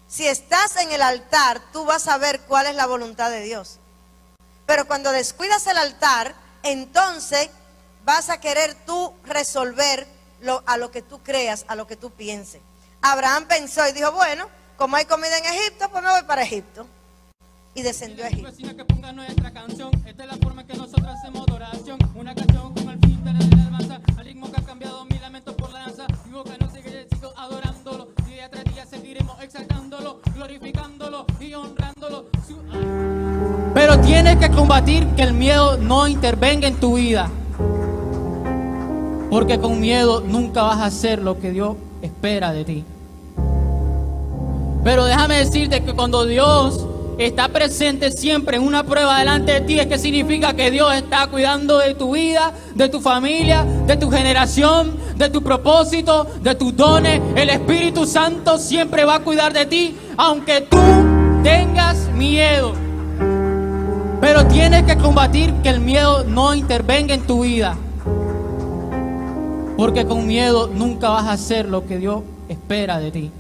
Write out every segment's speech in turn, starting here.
Si estás en el altar, tú vas a ver cuál es la voluntad de Dios. Pero cuando descuidas el altar, entonces vas a querer tú resolver a lo que tú creas, a lo que tú pienses. Abraham pensó y dijo, bueno, como hay comida en Egipto, pues me voy para Egipto. Y descendió a Egipto. Que ponga nuestra canción. Esta es la forma en que nosotros hacemos adoración. Una canción con el fin de la alabanza. Al ritmo que ha cambiado mi lamento por la danza. Digo que no sigue, sigo adorándolo. Día tras día seguiremos exaltándolo, glorificándolo y honrándolo. Pero tienes que combatir que el miedo no intervenga en tu vida. Porque con miedo nunca vas a hacer lo que Dios espera de ti. Pero déjame decirte que cuando Dios está presente siempre en una prueba delante de ti, es que significa que Dios está cuidando de tu vida, de tu familia, de tu generación, de tu propósito, de tus dones. El Espíritu Santo siempre va a cuidar de ti, aunque tú tengas miedo. Pero tienes que combatir que el miedo no intervenga en tu vida. Porque con miedo nunca vas a hacer lo que Dios espera de ti.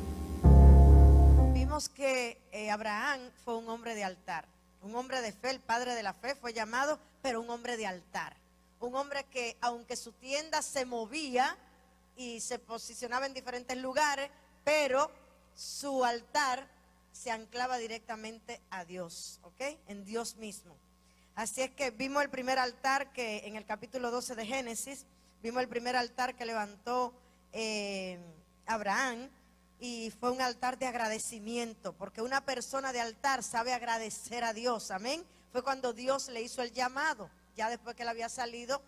Vimos que Abraham fue un hombre de altar, un hombre de fe, el padre de la fe fue llamado, pero un hombre de altar. Un hombre que aunque su tienda se movía y se posicionaba en diferentes lugares, pero su altar se anclaba directamente a Dios, ¿ok? En Dios mismo. Así es que vimos el primer altar que en el capítulo 12 de Génesis, vimos el primer altar que levantó Abraham, y fue un altar de agradecimiento, porque una persona de altar sabe agradecer a Dios, amén. Fue cuando Dios le hizo el llamado, ya después que él había salido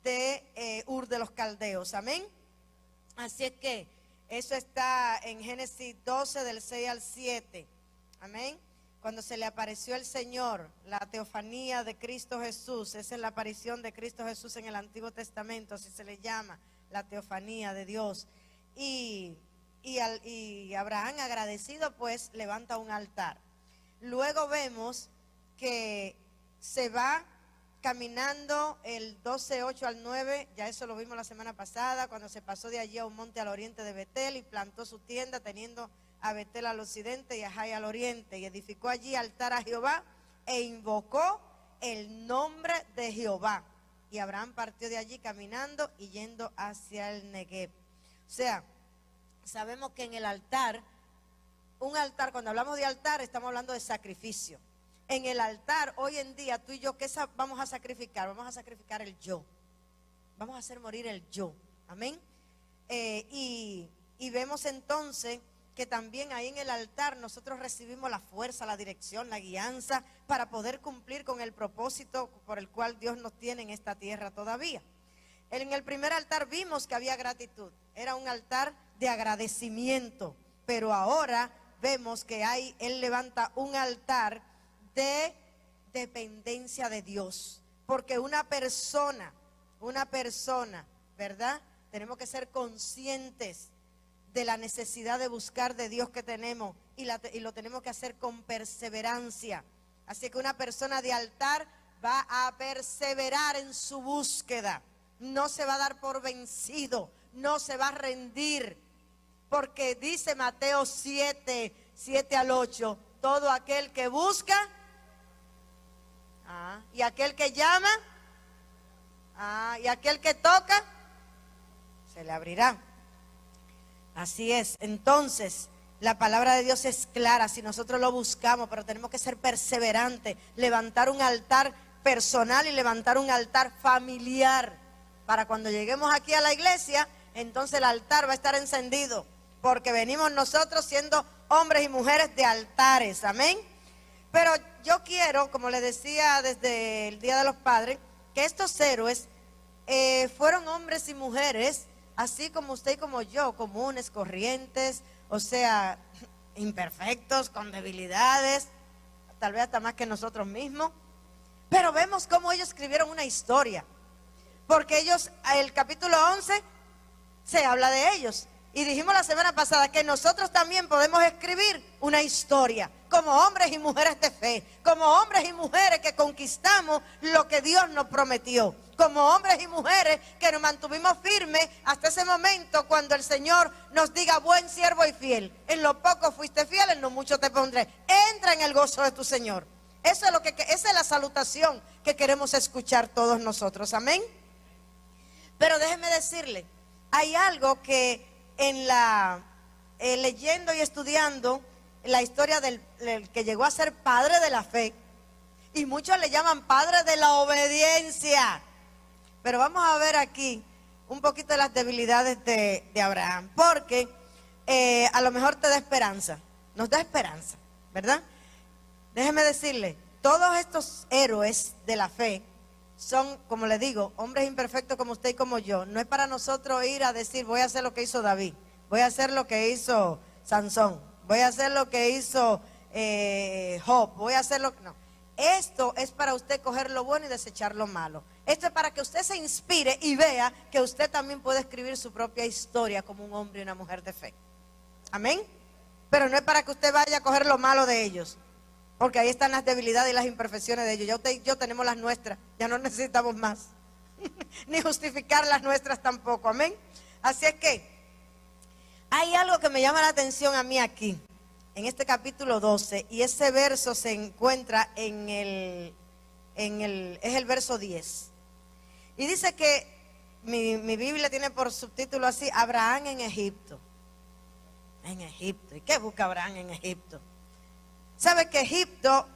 de Ur de los Caldeos, amén. Así es que eso está en Génesis 12 del 6 al 7, amén. Cuando se le apareció el Señor, la teofanía de Cristo Jesús, esa es la aparición de Cristo Jesús en el Antiguo Testamento, así se le llama, la teofanía de Dios. Y Abraham, agradecido, pues levanta un altar. Luego vemos que se va caminando el 12, 8 al 9, ya eso lo vimos la semana pasada, cuando se pasó de allí a un monte al oriente de Betel y plantó su tienda, teniendo a Betel al occidente y a Jai al oriente, y edificó allí altar a Jehová e invocó el nombre de Jehová. Y Abraham partió de allí caminando y yendo hacia el Negev. O sea, sabemos que en el altar, un altar, cuando hablamos de altar, estamos hablando de sacrificio. En el altar, hoy en día, tú y yo, ¿qué vamos a sacrificar? Vamos a sacrificar el yo. Vamos a hacer morir el yo. Amén. Y vemos entonces que también ahí en el altar nosotros recibimos la fuerza, la dirección, la guianza para poder cumplir con el propósito por el cual Dios nos tiene en esta tierra todavía. En el primer altar vimos que había gratitud, era un altar de agradecimiento, pero ahora vemos que él levanta un altar de dependencia de Dios, porque una persona, ¿verdad? Tenemos que ser conscientes de la necesidad de buscar de Dios que tenemos y lo tenemos que hacer con perseverancia. Así que una persona de altar va a perseverar en su búsqueda, no se va a dar por vencido, no se va a rendir, porque dice Mateo 7, 7 al 8, todo aquel que busca, y aquel que llama, y aquel que toca, se le abrirá. Así es. Entonces, la palabra de Dios es clara, si nosotros lo buscamos, pero tenemos que ser perseverantes, levantar un altar personal y levantar un altar familiar, para cuando lleguemos aquí a la iglesia, entonces el altar va a estar encendido, porque venimos nosotros siendo hombres y mujeres de altares, amén. Pero yo quiero, como les decía desde el Día de los Padres, que estos héroes fueron hombres y mujeres, así como usted y como yo, comunes, corrientes, o sea, imperfectos, con debilidades, tal vez hasta más que nosotros mismos. Pero vemos cómo ellos escribieron una historia, porque ellos, el capítulo 11, se habla de ellos. Y dijimos la semana pasada que nosotros también podemos escribir una historia, como hombres y mujeres de fe, como hombres y mujeres que conquistamos lo que Dios nos prometió, como hombres y mujeres que nos mantuvimos firmes hasta ese momento cuando el Señor nos diga: buen siervo y fiel, en lo poco fuiste fiel, en lo mucho te pondré. Entra en el gozo de tu Señor. Eso es esa es la salutación que queremos escuchar todos nosotros, amén. Pero déjeme decirle, hay algo que leyendo y estudiando la historia del que llegó a ser padre de la fe, y muchos le llaman padre de la obediencia, pero vamos a ver aquí un poquito de las debilidades de Abraham, porque a lo mejor te da esperanza, nos da esperanza, ¿verdad? Déjeme decirle, todos estos héroes de la fe son, como le digo, hombres imperfectos como usted y como yo. No es para nosotros ir a decir: voy a hacer lo que hizo David, voy a hacer lo que hizo Sansón, voy a hacer lo que hizo Job, voy a hacer lo que... No, esto es para usted coger lo bueno y desechar lo malo. Esto es para que usted se inspire y vea que usted también puede escribir su propia historia como un hombre y una mujer de fe. Amén. Pero no es para que usted vaya a coger lo malo de ellos, porque ahí están las debilidades y las imperfecciones de ellos. Ya usted y yo tenemos las nuestras, ya no necesitamos más ni justificar las nuestras tampoco, amén. Así es que hay algo que me llama la atención a mí aquí, en este capítulo 12, y ese verso se encuentra es el verso 10. Y dice que mi Biblia tiene por subtítulo así: Abraham en Egipto. En Egipto. ¿Y qué busca Abraham en Egipto? ¿Sabe que Egipto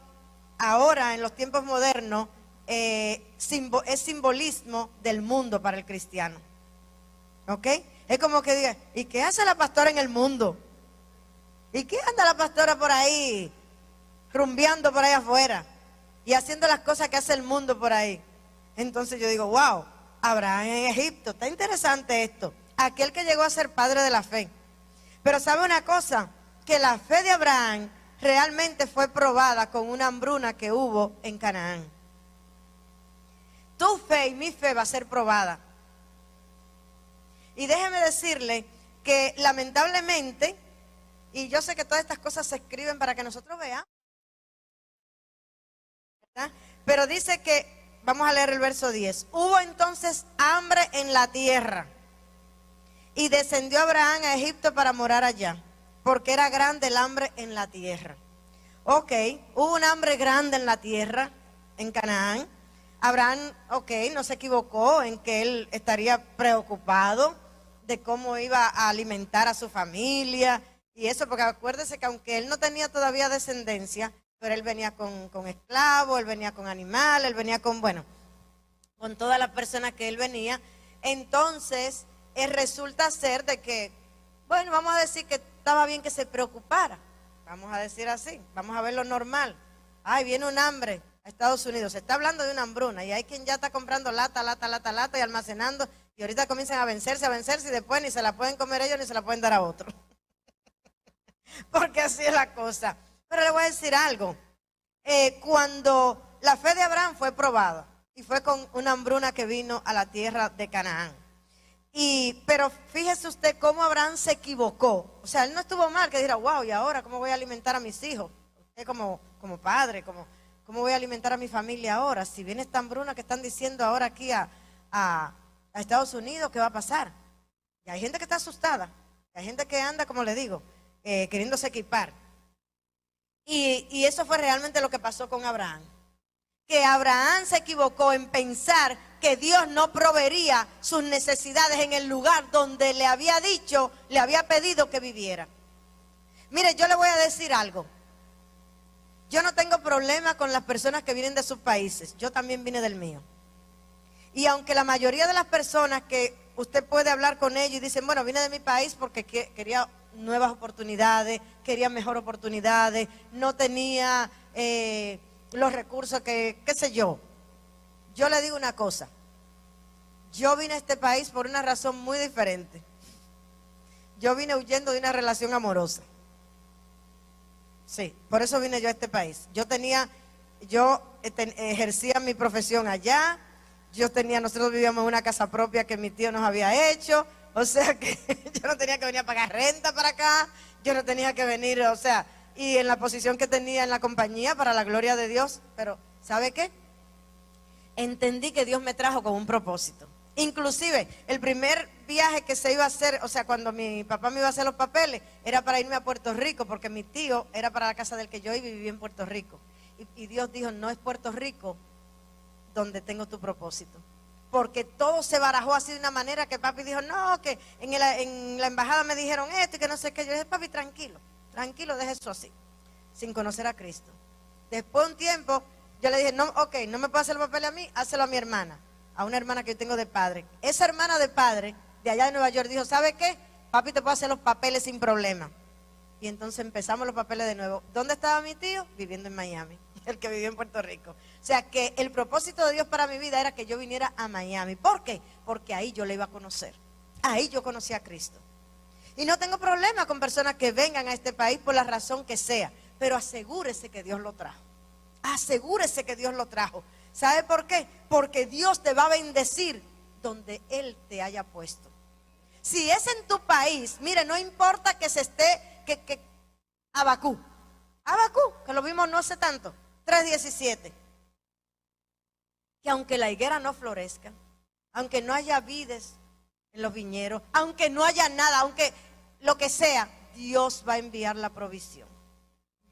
ahora en los tiempos modernos es simbolismo del mundo para el cristiano? ¿Ok? Es como que diga: ¿y qué hace la pastora en el mundo? ¿Y qué anda la pastora por ahí rumbeando por ahí afuera y haciendo las cosas que hace el mundo por ahí? Entonces yo digo: wow, Abraham en Egipto, está interesante esto. Aquel que llegó a ser padre de la fe. Pero ¿sabe una cosa? Que la fe de Abraham realmente fue probada con una hambruna que hubo en Canaán. Tu fe y mi fe va a ser probada. Y déjeme decirle que lamentablemente, y yo sé que todas estas cosas se escriben para que nosotros veamos, ¿verdad? Pero dice que, vamos a leer el verso 10. Hubo entonces hambre en la tierra, y descendió Abraham a Egipto para morar allá, porque era grande el hambre en la tierra. Ok, hubo un hambre grande en la tierra, en Canaán. Abraham, no se equivocó en que él estaría preocupado de cómo iba a alimentar a su familia y eso, porque acuérdese que aunque él no tenía todavía descendencia, pero él venía con esclavos, él venía con animales, él venía con todas las personas que él venía. Entonces, resulta ser de que, vamos a decir que estaba bien que se preocupara, vamos a decir así, vamos a ver lo normal. Ay, viene un hambre a Estados Unidos, se está hablando de una hambruna y hay quien ya está comprando lata y almacenando, y ahorita comienzan a vencerse y después ni se la pueden comer ellos ni se la pueden dar a otro. Porque así es la cosa. Pero le voy a decir algo, cuando la fe de Abraham fue probada, y fue con una hambruna que vino a la tierra de Canaán. Pero fíjese usted cómo Abraham se equivocó. O sea, él no estuvo mal que dijera: wow, ¿y ahora cómo voy a alimentar a mis hijos? Usted como padre, ¿cómo voy a alimentar a mi familia ahora? Si viene esta hambruna que están diciendo ahora aquí a Estados Unidos, ¿qué va a pasar? Y hay gente que está asustada, hay gente que anda, como le digo, queriéndose equipar. Y eso fue realmente lo que pasó con Abraham. Que Abraham se equivocó en pensar que Dios no proveería sus necesidades en el lugar donde le había dicho, le había pedido que viviera. Mire, yo le voy a decir algo. Yo no tengo problema con las personas que vienen de sus países. Yo también vine del mío. Y aunque la mayoría de las personas que usted puede hablar con ellos y dicen: bueno, vine de mi país porque quería nuevas oportunidades, quería mejores oportunidades, no tenía los recursos qué sé yo. Yo le digo una cosa, yo vine a este país por una razón muy diferente. Yo vine huyendo de una relación amorosa. Sí, por eso vine yo a este país. Yo ejercía mi profesión allá, nosotros vivíamos en una casa propia que mi tío nos había hecho, o sea que yo no tenía que venir a pagar renta para acá, yo no tenía que venir, o sea, y en la posición que tenía en la compañía, para la gloria de Dios. Pero ¿sabe qué? entendí que Dios me trajo con un propósito. Inclusive, el primer viaje que se iba a hacer, o sea, cuando mi papá me iba a hacer los papeles, era para irme a Puerto Rico, porque mi tío era para la casa del que yo iba y vivía en Puerto Rico. Y Dios dijo, no es Puerto Rico donde tengo tu propósito. Porque todo se barajó así de una manera que papi dijo, no, que en la embajada me dijeron esto y que no sé qué. Yo dije, papi, tranquilo, deje eso así, sin conocer a Cristo. Después de un tiempo, yo le dije, no, ok, no me puedo hacer el papel a mí, hácelo a mi hermana, a una hermana que yo tengo de padre. Esa hermana de padre, de allá de Nueva York, dijo, ¿sabe qué? Papi te puede hacer los papeles sin problema. Y entonces empezamos los papeles de nuevo. ¿Dónde estaba mi tío? Viviendo en Miami, el que vivió en Puerto Rico. O sea que el propósito de Dios para mi vida era que yo viniera a Miami. ¿Por qué? Porque ahí yo le iba a conocer. Ahí yo conocí a Cristo. Y no tengo problema con personas que vengan a este país por la razón que sea, pero asegúrese que Dios lo trajo. Asegúrese que Dios lo trajo. ¿Sabe por qué? Porque Dios te va a bendecir donde Él te haya puesto. Si es en tu país, mire, no importa que se esté, Abacú, que lo vimos no hace tanto, 3:17. Que aunque la higuera no florezca, aunque no haya vides en los viñeros, aunque no haya nada, aunque lo que sea, Dios va a enviar la provisión.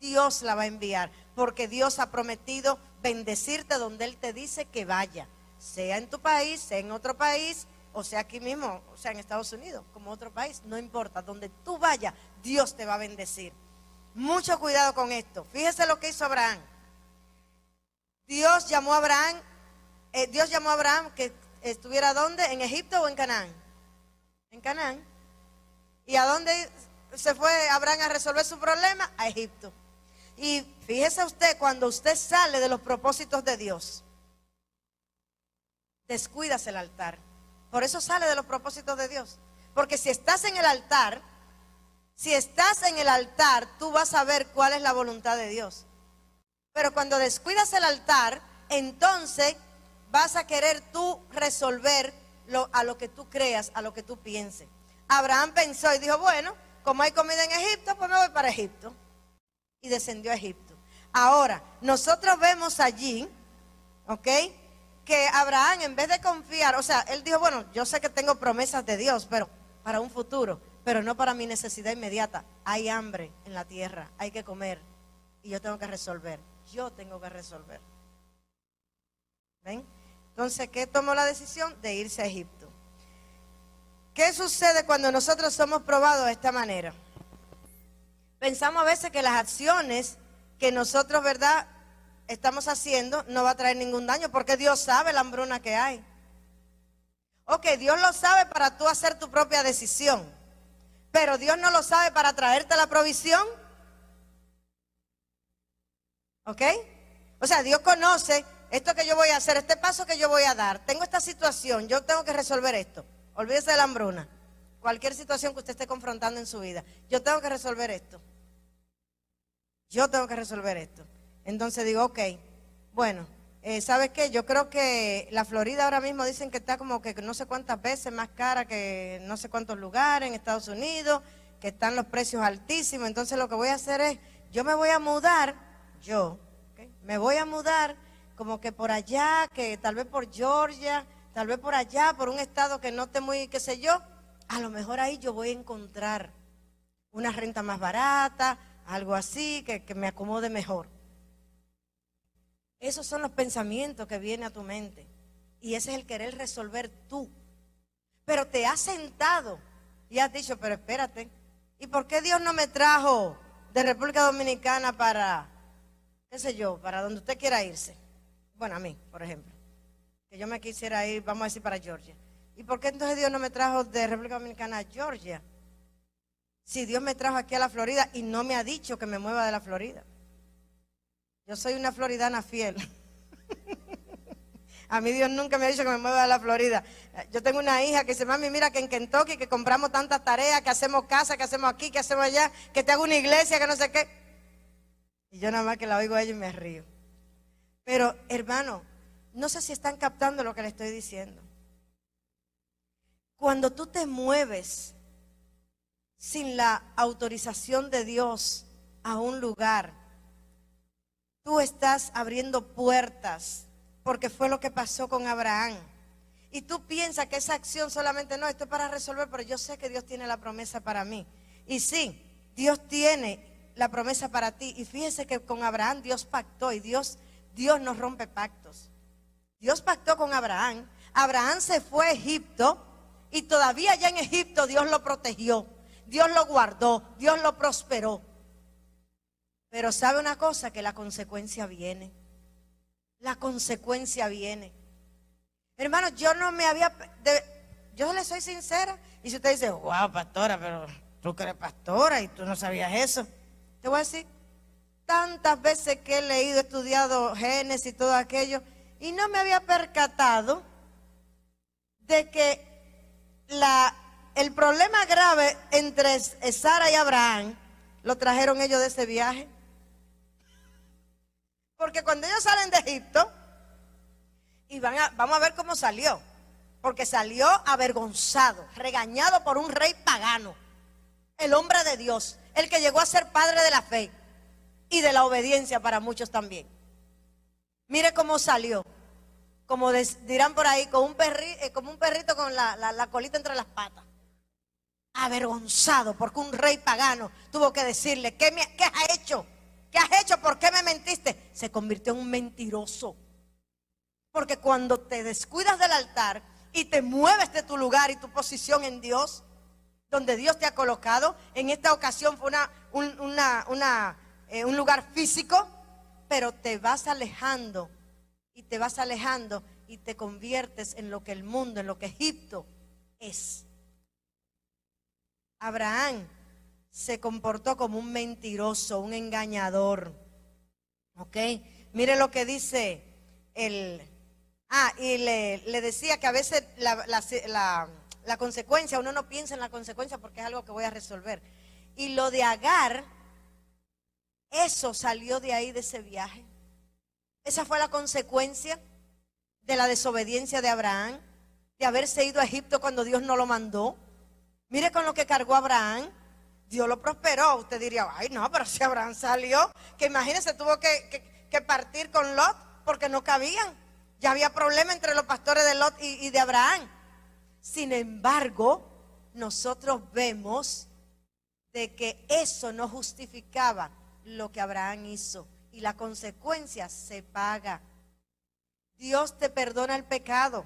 Dios la va a enviar, porque Dios ha prometido bendecirte donde Él te dice que vaya, sea en tu país, sea en otro país, o sea aquí mismo, o sea en Estados Unidos, como otro país, no importa, donde tú vayas, Dios te va a bendecir. Mucho cuidado con esto. Fíjese lo que hizo Abraham. Dios llamó a Abraham que estuviera ¿dónde? ¿En Egipto o en Canaán? En Canaán. ¿Y a dónde se fue Abraham a resolver su problema? A Egipto. Y fíjese usted, cuando usted sale de los propósitos de Dios, descuidas el altar. Por eso sale de los propósitos de Dios. Porque si estás en el altar, tú vas a ver cuál es la voluntad de Dios. Pero cuando descuidas el altar, entonces vas a querer tú resolver a lo que tú creas, a lo que tú pienses. Abraham pensó y dijo, bueno, como hay comida en Egipto, pues me voy para Egipto. Y descendió a Egipto. Ahora, nosotros vemos allí, ¿ok?, que Abraham, en vez de confiar, o sea, él dijo, bueno, yo sé que tengo promesas de Dios, pero para un futuro, pero no para mi necesidad inmediata. Hay hambre en la tierra, hay que comer, y yo tengo que resolver. ¿Ven? Entonces, ¿qué tomó la decisión? De irse a Egipto. ¿Qué sucede cuando nosotros somos probados de esta manera? Pensamos a veces que las acciones que nosotros, ¿verdad?, estamos haciendo no va a traer ningún daño, porque Dios sabe la hambruna que hay. Ok, Dios lo sabe para tú hacer tu propia decisión, pero Dios no lo sabe para traerte la provisión. ¿Ok? O sea, Dios conoce esto que yo voy a hacer, este paso que yo voy a dar. Tengo esta situación, yo tengo que resolver esto. Olvídese de la hambruna. Cualquier situación que usted esté confrontando en su vida. Yo tengo que resolver esto. Entonces digo, ok, bueno, ¿sabes qué? Yo creo que la Florida ahora mismo dicen que está como que no sé cuántas veces más cara que no sé cuántos lugares en Estados Unidos, que están los precios altísimos. Entonces lo que voy a hacer es, yo me voy a mudar, me voy a mudar como que por allá, que tal vez por Georgia, tal vez por allá, por un estado que no esté muy, qué sé yo, a lo mejor ahí yo voy a encontrar una renta más barata, algo así, que me acomode mejor. Esos son los pensamientos que vienen a tu mente. Y ese es el querer resolver tú. Pero te has sentado y has dicho, pero espérate, ¿y por qué Dios no me trajo de República Dominicana para, qué sé yo, para donde usted quiera irse? Bueno, a mí, por ejemplo, que yo me quisiera ir, vamos a decir, para Georgia. ¿Y por qué entonces Dios no me trajo de República Dominicana a Georgia? Si Dios me trajo aquí a la Florida y no me ha dicho que me mueva de la Florida. Yo soy una floridana fiel. A mí Dios nunca me ha dicho que me mueva de la Florida. Yo tengo una hija que dice, mami, mira que en Kentucky, que compramos tantas tareas, que hacemos casa, que hacemos aquí, que hacemos allá, que te hago una iglesia, que no sé qué. Y yo nada más que la oigo a ella y me río. Pero, hermano, no sé si están captando lo que le estoy diciendo. Cuando tú te mueves sin la autorización de Dios a un lugar, tú estás abriendo puertas porque fue lo que pasó con Abraham. Y tú piensas que esa acción solamente no, esto es para resolver, pero yo sé que Dios tiene la promesa para mí. Y sí, Dios tiene la promesa para ti. Y fíjese que con Abraham Dios pactó y Dios no rompe pactos. Dios pactó con Abraham. Abraham se fue a Egipto y todavía allá en Egipto Dios lo protegió, Dios lo guardó, Dios lo prosperó. Pero sabe una cosa, que la consecuencia viene. La consecuencia viene. Hermanos, yo le soy sincera. Y si usted dice, wow, pastora, pero tú que eres pastora y tú no sabías eso, te voy a decir, tantas veces que he leído, estudiado Génesis y todo aquello, y no me había percatado de que el problema grave entre Sara y Abraham lo trajeron ellos de ese viaje. Porque cuando ellos salen de Egipto, y vamos a ver cómo salió, porque salió avergonzado, regañado por un rey pagano, el hombre de Dios, el que llegó a ser padre de la fe y de la obediencia para muchos también. Mire cómo salió, como dirán por ahí, como un perrito con la colita entre las patas. Avergonzado porque un rey pagano tuvo que decirle, ¿qué has hecho? ¿Qué has hecho? ¿Por qué me mentiste? Se convirtió en un mentiroso. Porque cuando te descuidas del altar y te mueves de tu lugar y tu posición en Dios, donde Dios te ha colocado, en esta ocasión fue un lugar físico, pero te vas alejando y te conviertes en lo que el mundo, en lo que Egipto es. Abraham se comportó como un mentiroso, un engañador. ¿Ok? Mire lo que dice y le decía que a veces la consecuencia, uno no piensa en la consecuencia porque es algo que voy a resolver. Y lo de Agar, eso salió de ahí, de ese viaje. Esa fue la consecuencia de la desobediencia de Abraham, de haberse ido a Egipto cuando Dios no lo mandó. Mire con lo que cargó Abraham. Dios lo prosperó. Usted diría, ay no, pero si Abraham salió, que imagínese, tuvo que partir con Lot porque no cabían. Ya había problema entre los pastores de Lot y de Abraham. Sin embargo, nosotros vemos de que eso no justificaba lo que Abraham hizo. Y la consecuencia se paga. Dios te perdona el pecado.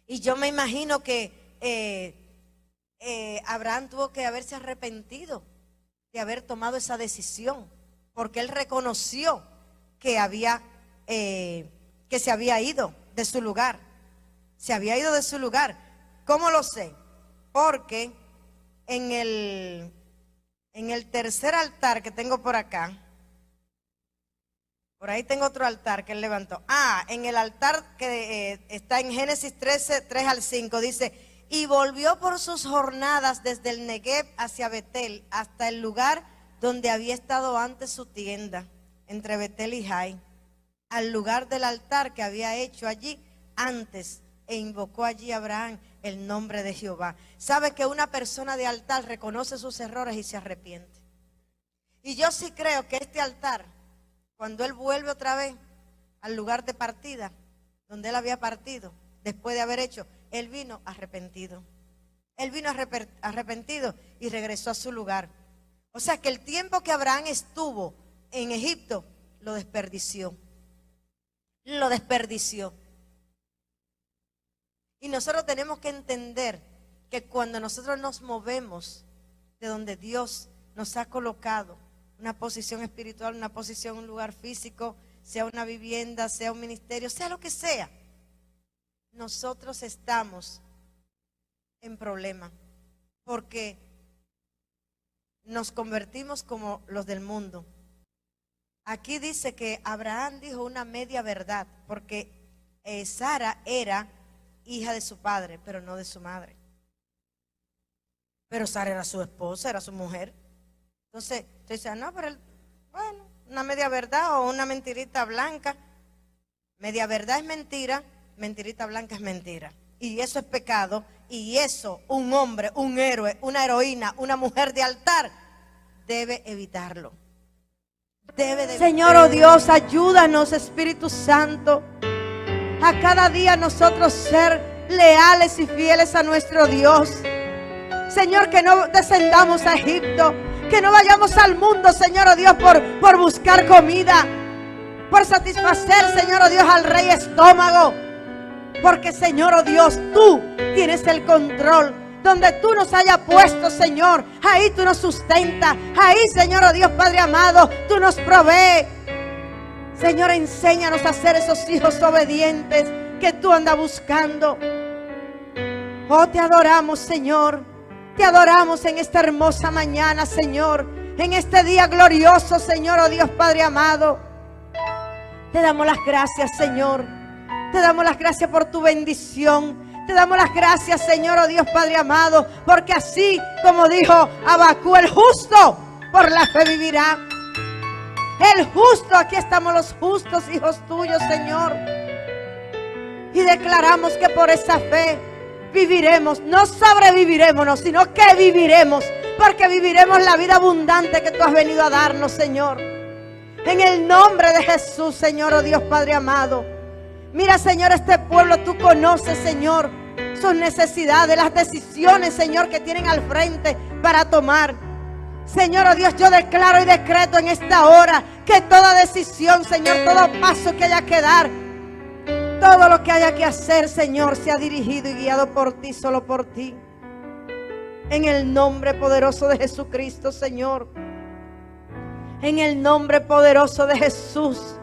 Y yo me imagino que Abraham tuvo que haberse arrepentido de haber tomado esa decisión, porque él reconoció que se había ido de su lugar. Se había ido de su lugar. ¿Cómo lo sé? Porque en el tercer altar que tengo por acá, por ahí tengo otro altar que él levantó. En el altar que está en Génesis 13, 3 al 5, dice: y volvió por sus jornadas desde el Negev hacia Betel, hasta el lugar donde había estado antes su tienda, entre Betel y Jai, al lugar del altar que había hecho allí antes, e invocó allí a Abraham el nombre de Jehová. Sabe que una persona de altar reconoce sus errores y se arrepiente. Y yo sí creo que este altar, cuando él vuelve otra vez al lugar de partida, donde él había partido, después de haber hecho, él vino arrepentido. Él vino arrepentido y regresó a su lugar. O sea que el tiempo que Abraham estuvo en Egipto, lo desperdició. Lo desperdició. Y nosotros tenemos que entender que cuando nosotros nos movemos de donde Dios nos ha colocado, una posición espiritual, una posición, un lugar físico, sea una vivienda, sea un ministerio, sea lo que sea, nosotros estamos en problema, porque nos convertimos como los del mundo. Aquí dice que Abraham dijo una media verdad, porque Sara era hija de su padre, pero no de su madre. Pero Sara era su esposa, era su mujer. Entonces, usted dice, no, pero bueno, una media verdad o una mentirita blanca. Media verdad es mentira, mentirita blanca es mentira. Y eso es pecado. Y eso, un hombre, un héroe, una heroína, una mujer de altar, debe evitarlo. Señor, oh Dios, ayúdanos, Espíritu Santo. a cada día nosotros ser leales y fieles a nuestro Dios. Señor, que no descendamos a Egipto, que no vayamos al mundo, Señor, oh Dios, por buscar comida, por satisfacer, Señor, oh Dios, al rey estómago. Porque, Señor, oh Dios, tú tienes el control. Donde tú nos hayas puesto, Señor, ahí tú nos sustentas. Ahí, Señor, oh Dios, Padre amado, tú nos provees. Señor, enséñanos a ser esos hijos obedientes que tú andas buscando. Oh, te adoramos, Señor. Te adoramos en esta hermosa mañana, Señor. En este día glorioso, Señor, oh Dios, Padre amado. Te damos las gracias, Señor. Te damos las gracias por tu bendición. Te damos las gracias, Señor, oh Dios, Padre amado. Porque así como dijo Abacú, el justo por la fe vivirá. El justo, aquí estamos los justos, hijos tuyos, Señor. Y declaramos que por esa fe viviremos, no sobreviviremos, sino que viviremos, porque viviremos la vida abundante que tú has venido a darnos, Señor. En el nombre de Jesús, Señor, oh Dios, Padre amado. Mira, Señor, este pueblo tú conoces, Señor, sus necesidades, las decisiones, Señor, que tienen al frente para tomar. Señor, oh Dios, yo declaro y decreto en esta hora que toda decisión, Señor, todo paso que haya que dar, todo lo que haya que hacer, Señor, sea dirigido y guiado por ti, solo por ti. En el nombre poderoso de Jesucristo, Señor. En el nombre poderoso de Jesús.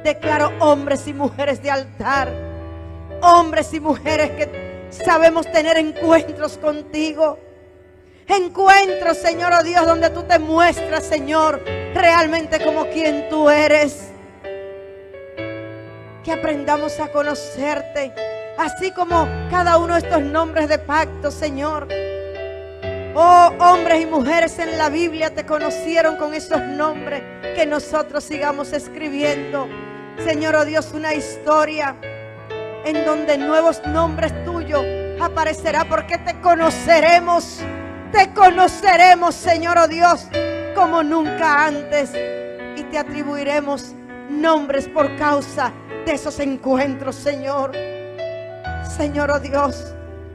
Declaro hombres y mujeres de altar. Hombres y mujeres que sabemos tener encuentros contigo. Encuentros, Señor, oh Dios, donde tú te muestras, Señor, realmente como quien tú eres. Que aprendamos a conocerte, así como cada uno de estos nombres de pacto, Señor. Oh, hombres y mujeres en la Biblia te conocieron con esos nombres. Que nosotros sigamos escribiendo, Señor, oh Dios, una historia en donde nuevos nombres tuyos aparecerá, porque te conoceremos, Señor, oh Dios, como nunca antes, y te atribuiremos nombres por causa de esos encuentros, Señor. Señor, oh Dios,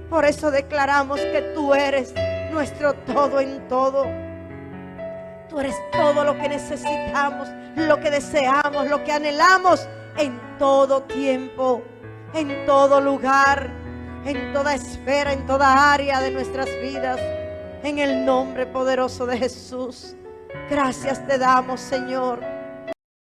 por eso declaramos que tú eres nuestro todo en todo. Tú eres todo lo que necesitamos, lo que deseamos, lo que anhelamos en todo tiempo, en todo lugar, en toda esfera, en toda área de nuestras vidas. En el nombre poderoso de Jesús. Gracias te damos, Señor.